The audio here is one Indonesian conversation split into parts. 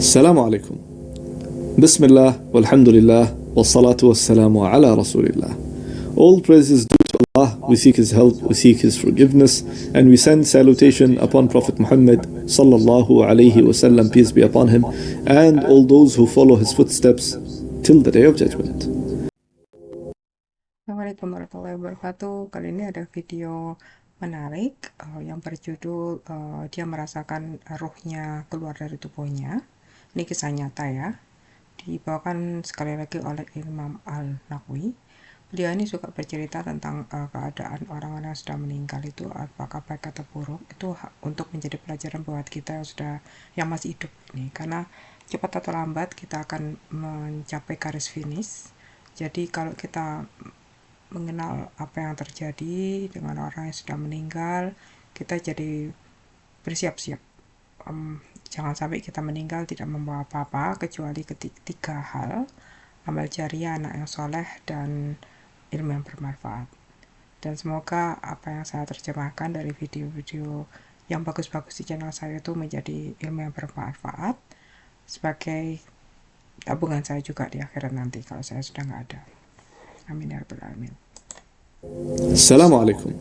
Assalamu alaikum. Bismillah, walhamdulillah, wassalatu wassalamu ala rasulillah. All praise is due to Allah, we seek His help, we seek His forgiveness, and we send salutation upon Prophet Muhammad sallallahu alayhi wasallam, peace be upon him, and all those who follow his footsteps till the day of judgment. Assalamualaikum warahmatullahi wabarakatuh. Kali ini ada video menarik yang berjudul dia merasakan ruhnya keluar dari tubuhnya. Ini kisah nyata ya. Dibawakan sekali lagi oleh Imam Al-Naqwi. Beliau ini suka bercerita tentang keadaan orang-orang yang sudah meninggal itu apakah baik atau buruk. Itu untuk menjadi pelajaran buat kita yang masih hidup ini. Karena cepat atau lambat kita akan mencapai garis finish. Jadi kalau kita mengenal apa yang terjadi dengan orang yang sudah meninggal, kita jadi bersiap-siap. Jangan sampai kita meninggal tidak membawa apa-apa kecuali tiga hal: amal jariah, anak yang soleh, dan ilmu yang bermanfaat. Dan semoga apa yang saya terjemahkan dari video-video yang bagus-bagus di channel saya itu menjadi ilmu yang bermanfaat sebagai tabungan saya juga di akhirat nanti kalau saya sudah nggak ada. Amin ya rabbal alamin. Assalamu alaikum.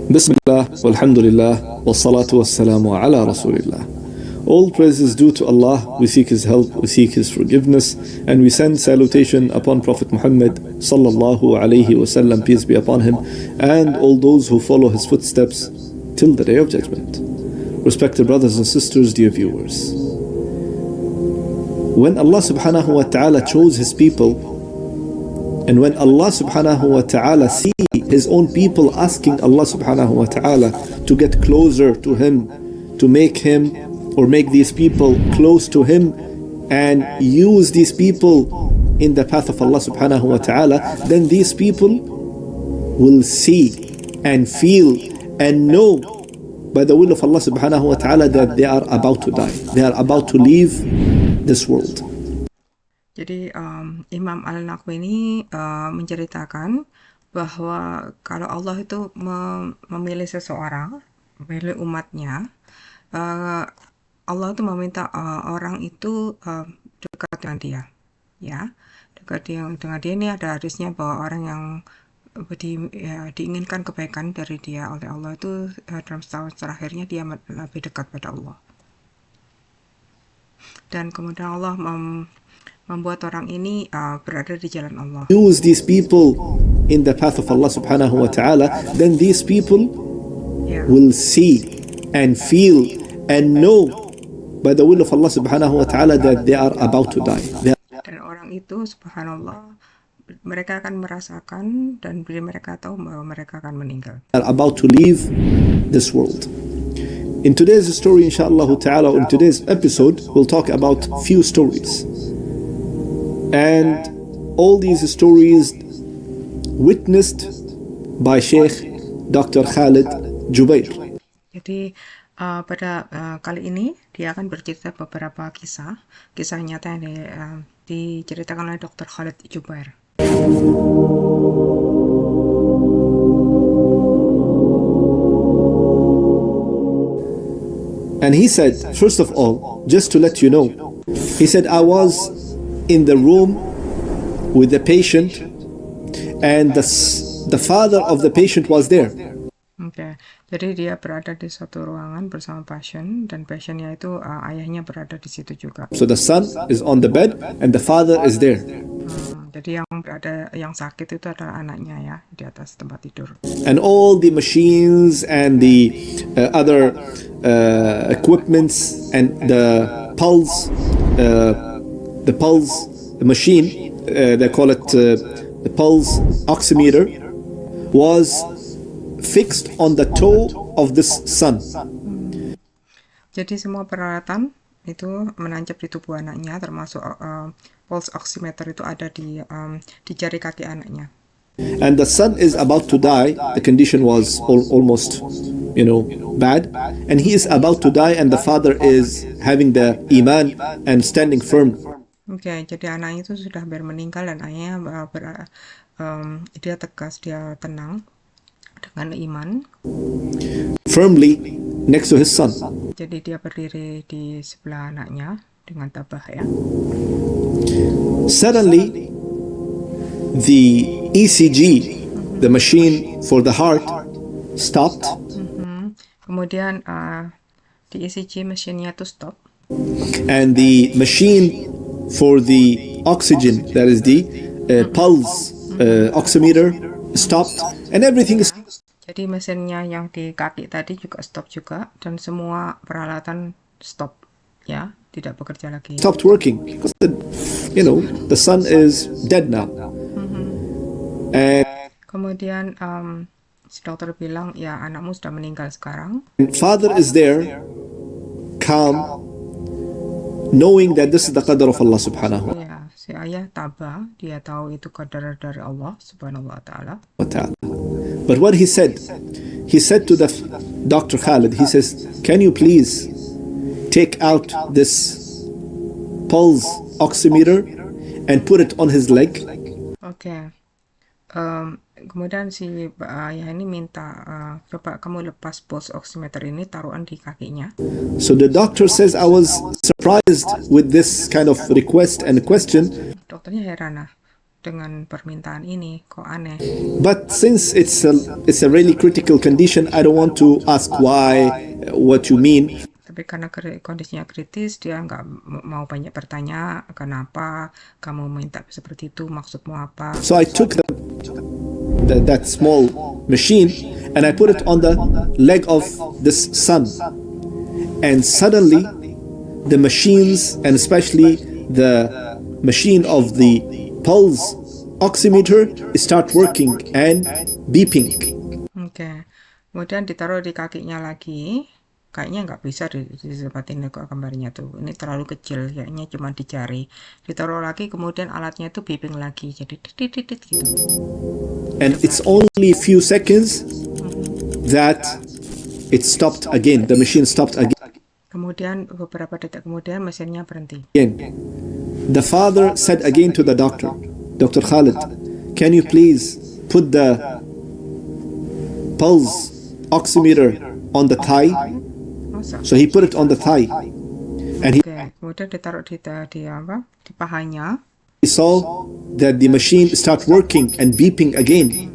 Bismillah, walhamdulillah, wassalatu wassalamu ala rasulillah. All praise is due to Allah, we seek His help, we seek His forgiveness, and we send salutation upon Prophet Muhammad sallallahu alayhi wasallam, peace be upon him, and all those who follow his footsteps till the day of judgment. Respected brothers and sisters, dear viewers, when Allah subhanahu wa ta'ala chose His people, and when Allah subhanahu wa ta'ala see His own people asking Allah subhanahu wa ta'ala to get closer to Him, to make Him or make these people close to Him and use these people in the path of Allah subhanahu wa ta'ala, then these people will see and feel and know by the will of Allah subhanahu wa ta'ala that they are about to die. They are about to leave this world. Jadi Imam Al-Naqwi ini menceritakan bahwa kalau Allah itu memilih seseorang, memilih umatnya, Allah itu meminta orang itu dekat dengan dia, ya. Dekat dengan dia ini ada hadisnya bahwa orang yang diinginkan kebaikan dari dia oleh Allah itu dalam setahun terakhirnya dia lebih dekat pada Allah. Dan kemudian Allah membuat orang ini berada di jalan Allah. Use these people in the path of Allah subhanahu wa ta'ala, then these people will see and feel and know by the will of Allah subhanahu wa ta'ala that they are about to die. Dan orang itu subhanallah, mereka akan merasakan dan bila mereka tahu bahwa mereka akan meninggal. They are about to leave this world. In today's story, inshallah ta'ala, in today's episode, we'll talk about few stories. And all these stories witnessed by Sheikh Dr. Khalid Jubair. Jadi pada kali ini dia akan bercerita beberapa kisah nyata yang diceritakan oleh Dr. Khalid Jubair. And he said, first of all, just to let you know, he said, I was in the room with the patient and the father of the patient was there. Okay. Jadi dia berada di suatu ruangan bersama pasien dan pasiennya itu ayahnya berada di situ juga. So the son is on the bed and the father is there. Jadi yang sakit itu adalah anaknya ya di atas tempat tidur. And all the machines and the other equipments and the pulse machine, they call it the pulse oximeter, was fixed on the toe of this son. Jadi semua peralatan itu menancap di tubuh anaknya, termasuk pulse oximeter itu ada di jari kaki anaknya. And the son is about to die. The condition was almost, bad, and he is about to die, and the father is having the iman and standing firm. Oke, jadi anaknya itu sudah hampir meninggal dan ayahnya dia tegas, dia tenang dengan iman. Firmly next to his son. Jadi dia berdiri di sebelah anaknya. dengan tabah ya. Suddenly, the ECG, the machine for the heart, stopped, Kemudian di ECG mesinnya tuh stop. and the machine for the oxygen, that is the pulse oximeter, stopped, and everything is Jadi mesinnya yang di kaki tadi juga stop juga, dan semua peralatan stop ya, tidak bekerja lagi. stopped working because the sun is dead now. And Kemudian si dokter bilang ya anakmu sudah meninggal sekarang. father is there, calm, knowing that this is the qadr of Allah subhanahu Ya, si ayah tabah, dia tahu itu qadar dari Allah subhanahu wa ta'ala. wa ta'ala. But what he said to the Dr. Khalid, he says, can you please take out this pulse oximeter and put it on his leg? Oke. Kemudian si ayah ini minta coba kamu lepas pulse oximeter ini, taruhan di kakinya. So the doctor says, I was surprised with this kind of request and question, Dokternya heran dengan permintaan ini, kok aneh. but since it's a really critical condition, I don't want to ask why, what you mean. Tapi karena kondisinya kritis, dia nggak mau banyak bertanya, kenapa kamu minta seperti itu, maksudmu apa. So I took that small machine and I put it on the leg of this son, and suddenly the machines, and especially the machine of the pulse oximeter, start working and beeping. Oke. Kemudian ditaruh di kakinya lagi, kayaknya nggak bisa disempatin kok gambarnya tuh, ini terlalu kecil, kayaknya cuma di jari. Ditaruh lagi, kemudian alatnya itu beeping lagi, jadi titit gitu. And it's only a few seconds that it stopped again, the machine stopped again. Kemudian beberapa detik kemudian mesinnya berhenti. The father said again to the doctor, Dr. Khalid, can you please put the pulse oximeter on the thigh? Masa? So he put it on the thigh, and he Oke, kemudian ditaruh di pahanya. saw that the machine start working and beeping again.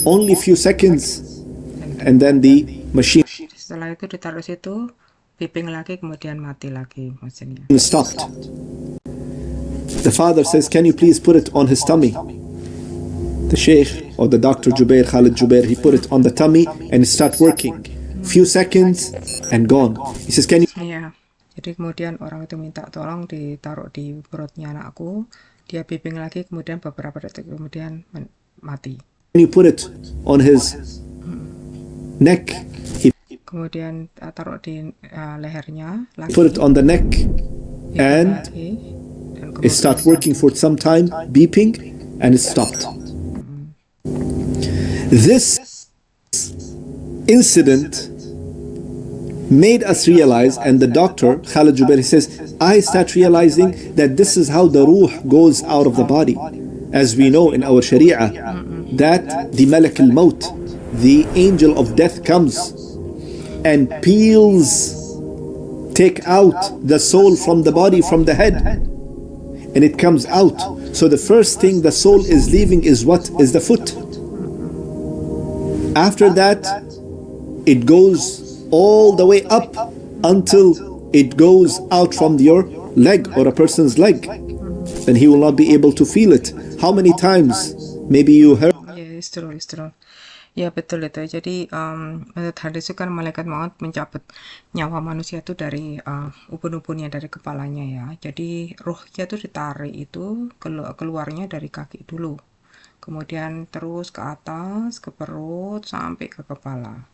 Only a few seconds, and then the machine Setelah itu ditaruh situ, beeping lagi, kemudian mati lagi mesinnya. stopped. The father says, can you please put it on his tummy? The sheikh or the Dr. Jubair, Khalid Jubair, he put it on the tummy and it start working. Few seconds and gone. He says, can you Iya. Jadi kemudian orang itu minta tolong ditaruh di perutnya anakku, dia beeping lagi, kemudian beberapa detik kemudian mati. put it on his neck? He Kemudian taruh di lehernya lagi, put it on the neck beeping and lagi, dan it start working for some time, beeping, and it stopped. This incident made us realize, and the doctor, Khalid Jubair, he says, I start realizing that this is how the ruh goes out of the body. As we know in our Sharia, that the Malak al-Maut, the angel of death comes and take out the soul from the body, from the head, and it comes out. So the first thing the soul is leaving is what? Is the foot. After that, it goes all the way up until it goes out from your leg or a person's leg. Then he will not be able to feel it. How many times? Maybe you heard. Ya, istirahat. Ya betul itu. Jadi menurut hadis itu kan malaikat maut mencabut nyawa manusia itu dari ubun-ubunnya, dari kepalanya ya. Jadi ruhnya itu ditarik itu keluarnya dari kaki dulu. Kemudian terus ke atas, ke perut, sampai ke kepala.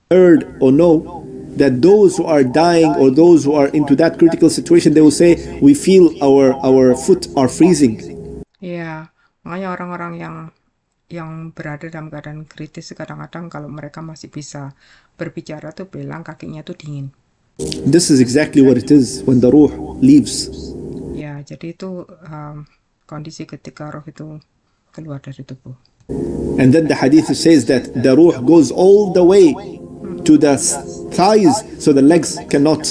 Heard or know that those who are dying or those who are into that critical situation, they will say, we feel our foot are freezing. Iya, makanya orang-orang yang berada dalam keadaan kritis kadang-kadang kalau mereka masih bisa berbicara tuh bilang kakinya tuh dingin. This is exactly what it is when the ruh leaves. Ya, jadi itu kondisi ketika roh itu keluar dari tubuh. And then the hadith says that the ruh goes all the way to the thighs, so the legs cannot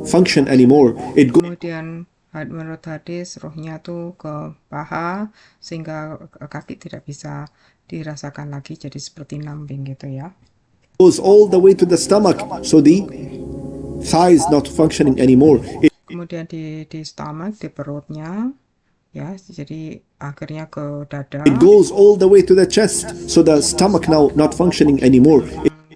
function anymore. It goes Kemudian menurut hadis rohnya tuh ke paha sehingga kaki tidak bisa dirasakan lagi, jadi seperti numbing gitu ya. all the way to the stomach, so the thigh is not functioning anymore. Kemudian di stomach, di perutnya ya, jadi akhirnya ke dada. It goes all the way to the chest, so the stomach now not functioning anymore.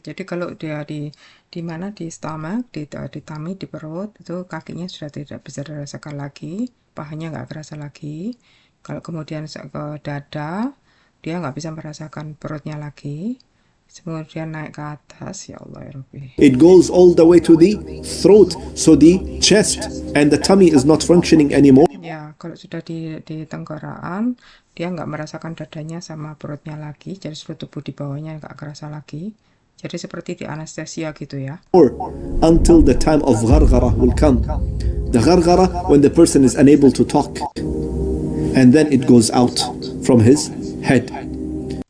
Jadi kalau dia di mana, di stomach, di tummy, di perut, itu kakinya sudah tidak bisa dirasakan lagi, pahanya nggak kerasa lagi. Kalau kemudian ke dada, dia nggak bisa merasakan perutnya lagi. Kemudian naik ke atas, ya Allah ya Rabbi. It goes all the way to the throat, so the chest and the tummy is not functioning anymore. Ya, kalau sudah di tenggorokan, dia nggak merasakan dadanya sama perutnya lagi, jadi seluruh tubuh di bawahnya nggak kerasa lagi. Jadi seperti di anestesia gitu ya. Until the time of ghargara will come. The ghargara, when the person is unable to talk, and then it goes out from his head.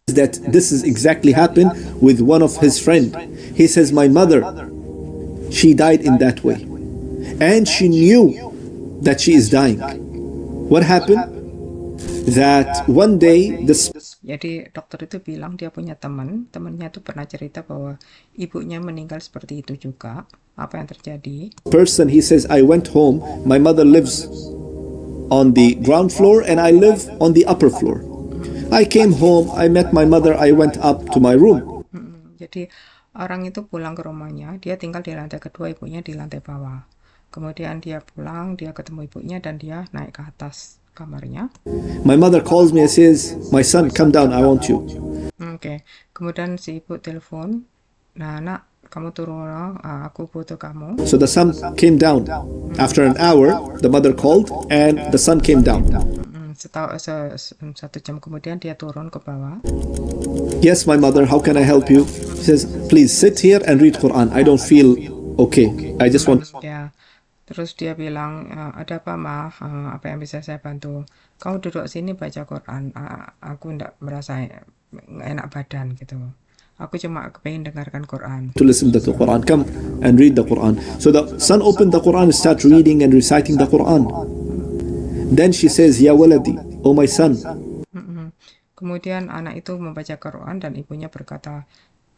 That this is exactly happened with one of his friend. He says, my mother, she died in that way, and she knew that she is dying. What happened? That one day this Jadi dokter itu bilang dia punya temannya tuh pernah cerita bahwa ibunya meninggal seperti itu juga. Apa yang terjadi? person, he says, I went home, my mother lives on the ground floor and I live on the upper floor. I came home, I met my mother, I went up to my room. Jadi orang itu pulang ke rumahnya, dia tinggal di lantai kedua, ibunya di lantai bawah. Kemudian dia pulang, dia ketemu ibunya dan dia naik ke atas kamarnya. My mother calls me and says, my son, come down, I want you. Oke. Kemudian si ibu telepon, nah nak, kamu turun, aku butuh kamu. So the son came down. After an hour, the mother called and the son came down. Satu jam kemudian dia turun ke bawah. Yes, my mother, how can I help you? He says, please sit here and read Quran. I don't feel okay. I just want... Ya. Terus dia bilang, ada apa ma? Apa yang bisa saya bantu? Kamu duduk sini baca Quran. Aku tidak merasa enak badan gitu. Aku cuma kepengen dengarkan Quran. to listen to the Quran. Come and read the Quran. So the son opened the Quran and started reading and reciting the Quran. Then she says, Ya waladi, oh my son. Kemudian anak itu membaca Quran dan ibunya berkata,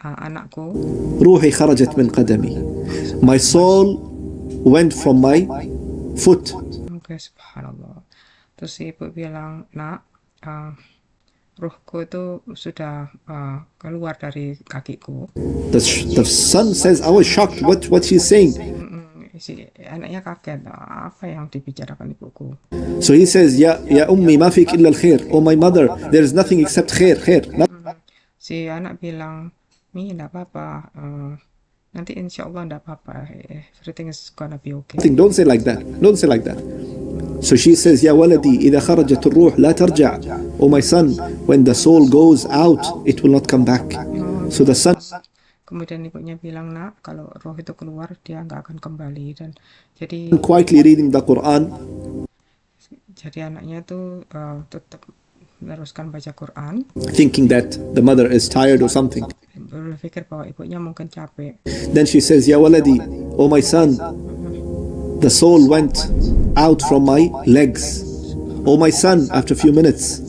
anakku, روحي خرجت من قدمي. My soul went from my foot. Oke, subhanallah. Terus ibu bilang, nak, ruhku itu sudah keluar dari kakiku. The son says, I was shocked what she's saying. Si anaknya kaget, apa yang dibicarakan ibuku. So he says, Ya ummi, ma fik illa al-khair. Oh my mother, there is nothing except khair. Si anak bilang, Mi, enggak apa-apa, nanti insya Allah enggak apa-apa, everything is gonna be okay. Don't say like that. Don't say like that. So she says, Ya waladi, إذا خرجت الروح لا ترجع. Oh my son, when the soul goes out, it will not come back. So the son Kemudian ibunya bilang, nak, kalau roh itu keluar, dia nggak akan kembali. Dan jadi quietly reading the Quran. Anaknya tuh tetap meneruskan baca Quran, thinking that the mother is tired or something. Berpikir bahwa ibunya mungkin capek. Then she says, Ya waladi, oh my son, the soul went out from my legs. Oh my son, after a few minutes,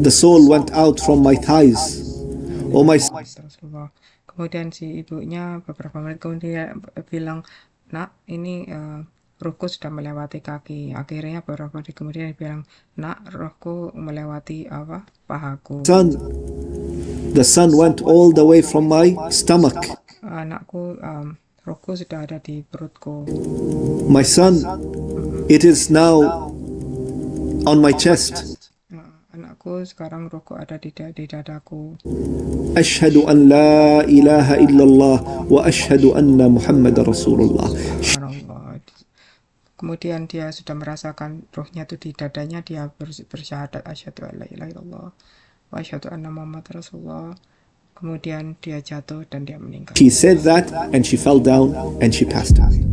the soul went out from my thighs. Oh my son. Kemudian si ibunya beberapa menit kemudian bilang, nak, ini rohku sudah melewati kaki. Akhirnya beberapa menit kemudian dia bilang, nak, rohku melewati pahaku. Son, the son went all the way from my stomach. Anakku, rohku sudah ada di perutku. My son, it is now on my chest. Anakku, sekarang rohku ada di dadaku. Ashhadu an la ilaha illallah wa ashhadu anna Muhammad Rasulullah. Kemudian dia sudah merasakan rohnya itu di dadanya, dia bersyahadat asyhadu an la ilaha illallah wa asyhadu anna Muhammad Rasulullah. Kemudian dia jatuh dan dia meninggal. She said that and she fell down and she passed away.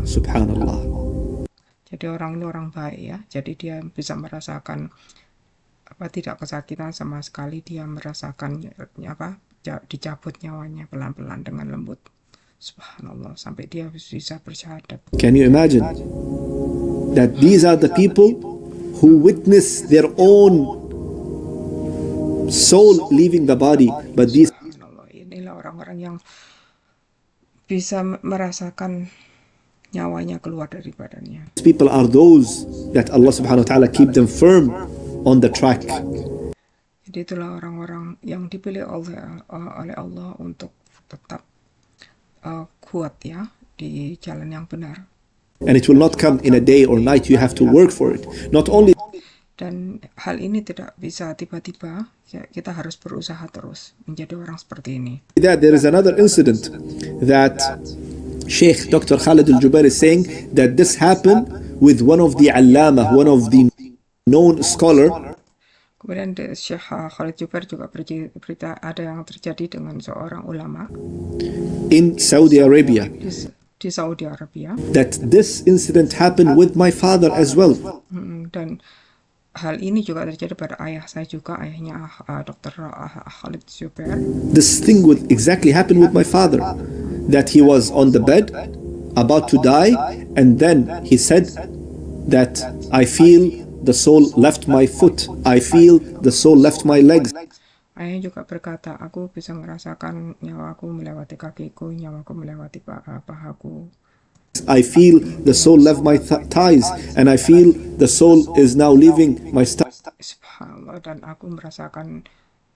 Subhanallah. Jadi orang ini orang baik ya. Jadi dia bisa merasakan tidak kesakitan sama sekali, dia merasakan dicabut nyawanya pelan-pelan dengan lembut. Subhanallah, sampai dia bisa bersyahadat. Can you imagine that these are the people who witness their own soul leaving the body, but these Subhanallah, inilah orang-orang yang bisa merasakan nyawanya keluar dari badannya. people are those that Allah subhanahu wa ta'ala keep them firm on the track. Jadi itulah orang-orang yang dipilih oleh Allah untuk tetap kuat ya di jalan yang benar. And it will not come in a day or night, you have to work for it. Not only Dan hal ini tidak bisa tiba-tiba, ya, kita harus berusaha terus menjadi orang seperti ini. that, there is another incident that Sheikh Dr. Khalid Al-Jubair is saying that this happened with one of the Allama, one of the known scholar. Kemudian Syekh Khalid Jubair juga berita ada yang terjadi dengan seorang ulama In Saudi Arabia, di Saudi Arabia, that this incident happened with my father as well. dan hal ini juga terjadi pada ayah saya juga, ayahnya Dr. Khalid Jubair. This thing would exactly happen with my father, that he was on the bed about to die, and then he said that I feel the soul left my foot, I feel the soul left my legs. Ayah juga berkata, aku bisa merasakan nyawaku melewati kakiku, nyawaku melewati pahaku. I feel the soul left my thighs, and I feel the soul is now leaving my stomach. Subhanallah, dan aku merasakan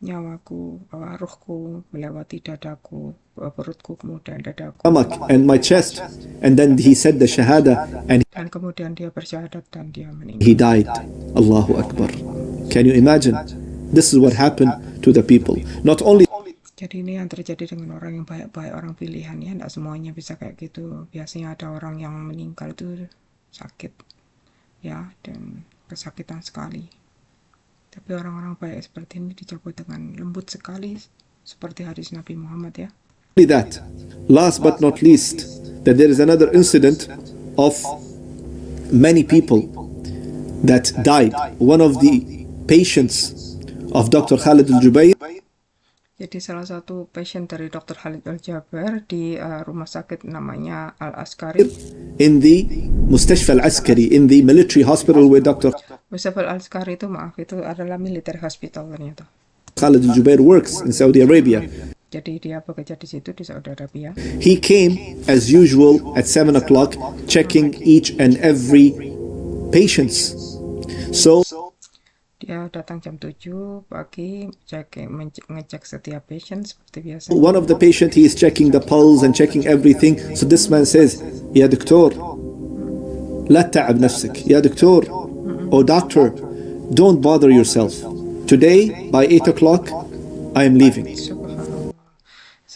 nyawaku, ruhku melewati dadaku, perutku kemudian dadaku. And my chest. And then he said the shahada, and Dan kemudian dia bersyahadat dan dia meninggal. he died. Allahu Akbar. Can you imagine? This is what happened to the people. Not only Jadi ini yang terjadi dengan orang yang baik-baik, orang pilihan ya, tidak semuanya bisa kayak gitu. Biasanya ada orang yang meninggal itu sakit ya, dan kesakitan sekali. Tapi orang-orang baik seperti ini dijemput dengan lembut sekali, seperti hadis Nabi Muhammad ya. that, last but not least, that there is another incident of many people that died. One of the patients of Dr. Khalid Al-Jubair, Jadi salah satu pasien dari Dr. Khalid Al-Jubair di rumah sakit namanya Al-Askari. in the Mustashfa Al-Askari, in the military hospital where Dr. Mustafa Al-Askari itu adalah military hospital ternyata. Khalid Al-Jubair works in Saudi Arabia. Jadi dia bekerja di situ di Saudi Arabia. He came as usual at 7 o'clock, checking each and every patients. So Dia datang jam 7 pagi, ngecek setiap patient seperti biasa. one of the patient, he is checking the pulse and checking everything. So this man says, "Ya doctor, لا تعب نفسك. Ya doctor, oh doctor, don't bother yourself. Today by 8 o'clock, I am leaving." Subhanallah.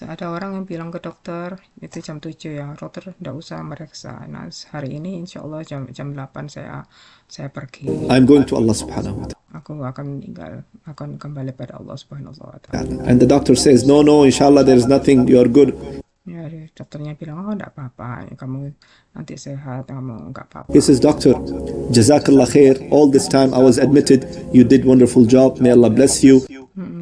Ada orang yang bilang ke dokter, itu jam 7 ya, dokter tidak usah meriksa. Nah, hari ini insya Allah jam 8 saya pergi. I'm going to Allah subhanahu wa ta'ala. Aku akan meninggal, akan kembali pada Allah Subhanahu wa ta'ala. And the doctor says, "No, no, inshallah there is nothing, you are good." Ya, dokternya bilang, oh enggak apa-apa, kamu nanti sehat, kamu enggak apa-apa. He says, "Doctor, Jazakallah khair. All this time I was admitted. You did wonderful job. May Allah bless you."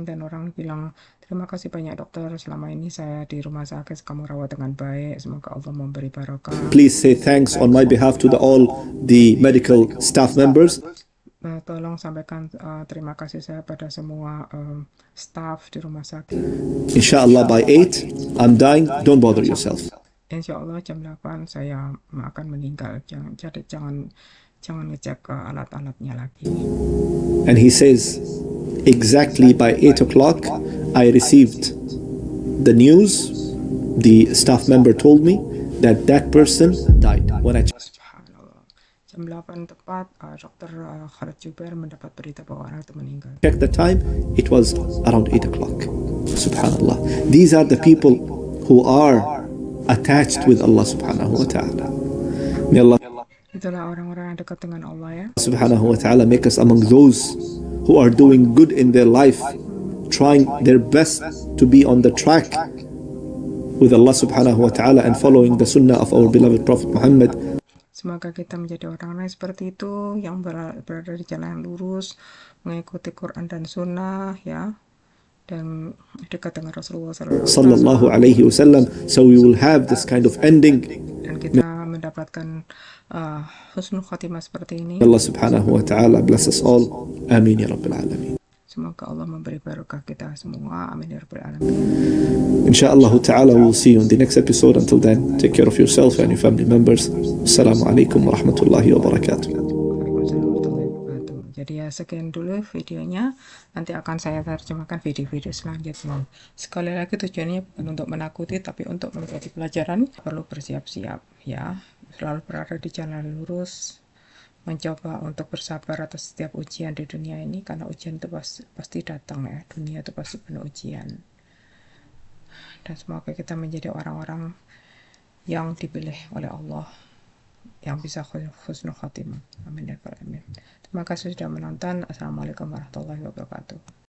Dan orang bilang, terima kasih banyak dokter, selama ini saya di rumah sakit, kamu rawat dengan baik, semoga Allah memberi barokah. Please say thanks on my behalf to all the medical staff members. Tolong sampaikan terima kasih saya pada semua staff di rumah sakit. Inshallah by 8, I'm dying. Don't bother yourself. Insya Allah jam 8 saya akan meninggal. Jangan ngecek alat-alatnya lagi. And he says, exactly by 8 o'clock, I received the news. The staff member told me that that person died. When I Subhanallah. Jam 8 tepat, Dr. Khalid Jubair mendapat berita bahwa orang itu meninggal. checked the time, it was around 8 o'clock. Subhanallah. These are the people who are attached with Allah subhanahu wa ta'ala. May Allah Itulah orang-orang yang dekat dengan Allah ya. subhanahu wa ta'ala make us among those who are doing good in their life, trying their best to be on the track with Allah subhanahu wa ta'ala and following the sunnah of our beloved Prophet Muhammad. Semoga kita menjadi orang-orang seperti itu, yang berada di jalan yang lurus, mengikuti Quran dan Sunnah ya, dan dekat dengan Rasulullah SAW, sallallahu alaihi wasallam. So we will have this kind of ending. dan kita mendapatkan husnul khotimah seperti ini. Allah subhanahu wa ta'ala bless us all. Amin ya rabbil alamin. Semoga Allah memberi barokah kita semua. Amin ya rabbal alamin. Insha'Allah ta'ala we'll see you in the next episode. Until then, take care of yourself and your family members. Assalamu alaikum warahmatullahi wabarakatuh. Waalaikumsalam warahmatullahi wabarakatuh. Jadi ya sekian dulu videonya. Nanti akan saya terjemahkan video-video selanjutnya. Sekali lagi tujuannya bukan untuk menakuti, tapi untuk menjadi pelajaran. Perlu bersiap-siap ya. Selalu berada di jalan lurus. Mencoba untuk bersabar atas setiap ujian di dunia ini, karena ujian itu pasti datang ya. Dunia itu pasti penuh ujian. Dan semoga kita menjadi orang-orang yang dipilih oleh Allah, yang bisa husnul khatimah. Amin ya rabbal alamin. Terima kasih sudah menonton. Assalamualaikum warahmatullahi wabarakatuh.